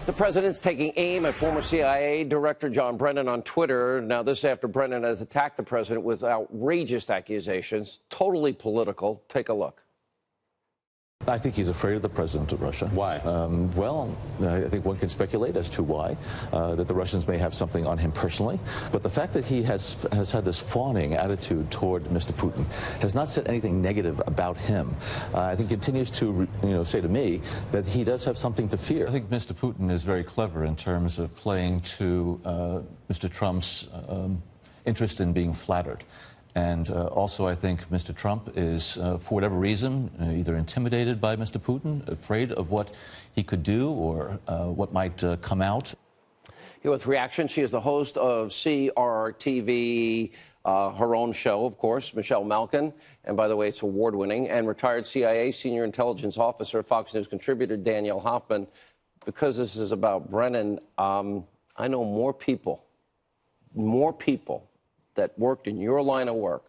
The president's taking aim at former CIA Director John Brennan on Twitter. Now, this after Brennan has attacked the president with outrageous accusations, totally political. Take a look. I think he's afraid of the president of Russia. Why? Well, I think one can speculate as to why, that the Russians may have something on him personally. But the fact that he has had this fawning attitude toward Mr. Putin has not said anything negative about him. I think continues to say to me that he does have something to fear. I think Mr. Putin is very clever in terms of playing to Mr. Trump's interest in being flattered. And also, I think Mr. Trump is, for whatever reason, either intimidated by Mr. Putin, afraid of what he could do or what might come out. Here with reaction, she is the host of CRTV, her own show, of course, Michelle Malkin. And by the way, it's award-winning. And retired CIA senior intelligence officer, Fox News contributor Daniel Hoffman. Because this is about Brennan, I know more people that worked in your line of work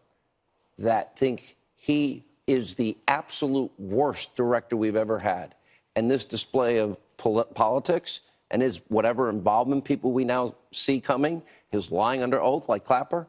that think he is the absolute worst director we've ever had. And this display of politics and his whatever involvement people we now see coming, his lying under oath like Clapper,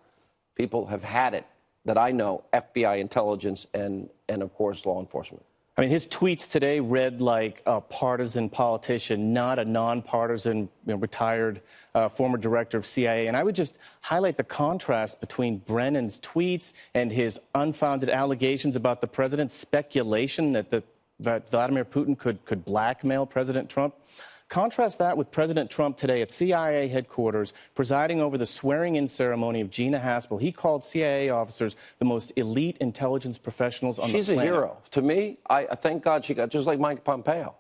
people have had it that I know, FBI intelligence and of course, law enforcement. I mean, his tweets today read like a partisan politician, not a nonpartisan, retired former director of CIA. And I would just highlight the contrast between Brennan's tweets and his unfounded allegations about the president's speculation that Vladimir Putin could blackmail President Trump. Contrast that with President Trump today at CIA headquarters, presiding over the swearing-in ceremony of Gina Haspel. He called CIA officers the most elite intelligence professionals on the planet. She's a hero. To me, I thank God she got, just like Mike Pompeo.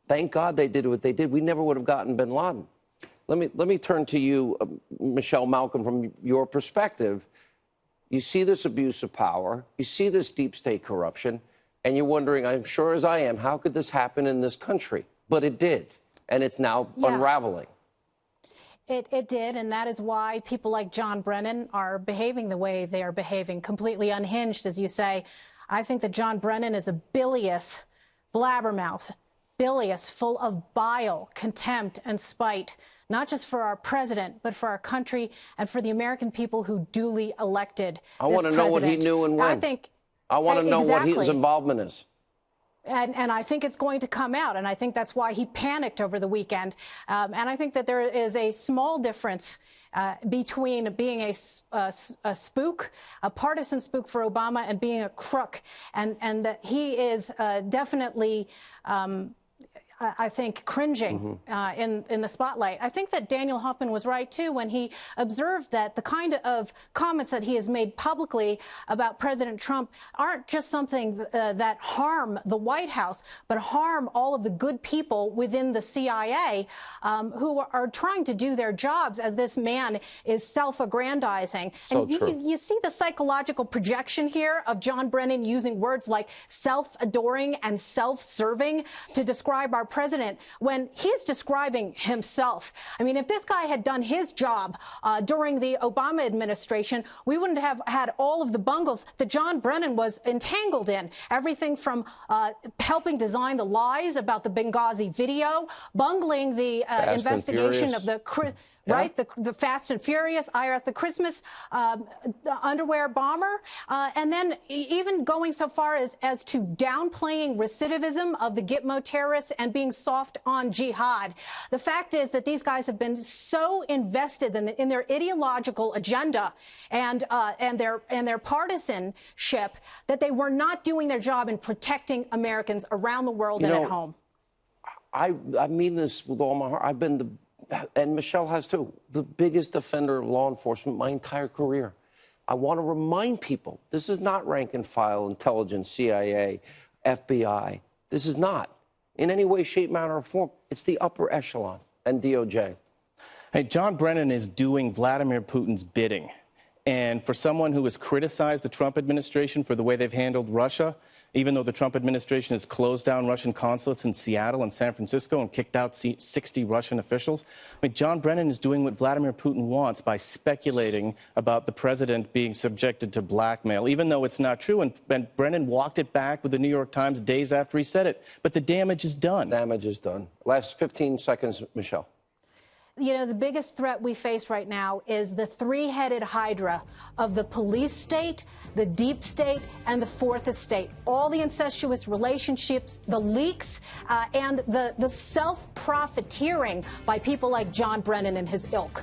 Thank God they did what they did. We never would have gotten bin Laden. Let me turn to you, Michelle Malkin, from your perspective. You see this abuse of power. You see this deep state corruption. And you're wondering, I'm sure as I am, how could this happen in this country? But it did, and it's now unraveling. It did, and that is why people like John Brennan are behaving the way they are behaving, completely unhinged, as you say. I think that John Brennan is a bilious blabbermouth, bilious, full of bile, contempt, and spite, not just for our president, but for our country and for the American people who duly elected I want to know what he knew and when. I want to know what his involvement is. And I think it's going to come out, and I think that's why he panicked over the weekend. And I think that there is a small difference between being a spook, a partisan spook for Obama, and being a crook, and that he is definitely I think, cringing in the spotlight. I think that Daniel Hoffman was right, too, when he observed that the kind of comments that he has made publicly about President Trump aren't just something that harm the White House, but harm all of the good people within the CIA who are trying to do their jobs as this man is self-aggrandizing. So and true. You see the psychological projection here of John Brennan using words like self-adoring and self-serving to describe our president when he's describing himself. I mean, if this guy had done his job during the Obama administration, we wouldn't have had all of the bungles that John Brennan was entangled in. Everything from helping design the lies about the Benghazi video, bungling the investigation of the the Fast and Furious, the Christmas underwear bomber, and then even going so far as to downplaying recidivism of the Gitmo terrorists and being soft on jihad. The fact is that these guys have been so invested in their ideological agenda and their partisanship that they were not doing their job in protecting Americans around the world and at home. I mean this with all my heart. I've been and Michelle has too, the biggest defender of law enforcement my entire career. I want to remind people, this is not rank and file intelligence, CIA, FBI. This is not, in any way, shape, manner, or form. It's the upper echelon and DOJ. Hey, John Brennan is doing Vladimir Putin's bidding. And for someone who has criticized the Trump administration for the way they've handled Russia, even though the Trump administration has closed down Russian consulates in Seattle and San Francisco and kicked out 60 Russian officials. I mean, John Brennan is doing what Vladimir Putin wants by speculating about the president being subjected to blackmail, even though it's not true. And Brennan walked it back with the New York Times days after he said it. But the damage is done. Damage is done. Last 15 seconds, Michelle. You know, the biggest threat we face right now is the three-headed hydra of the police state, the deep state, and the fourth estate. All the incestuous relationships, the leaks, and the self-profiteering by people like John Brennan and his ilk.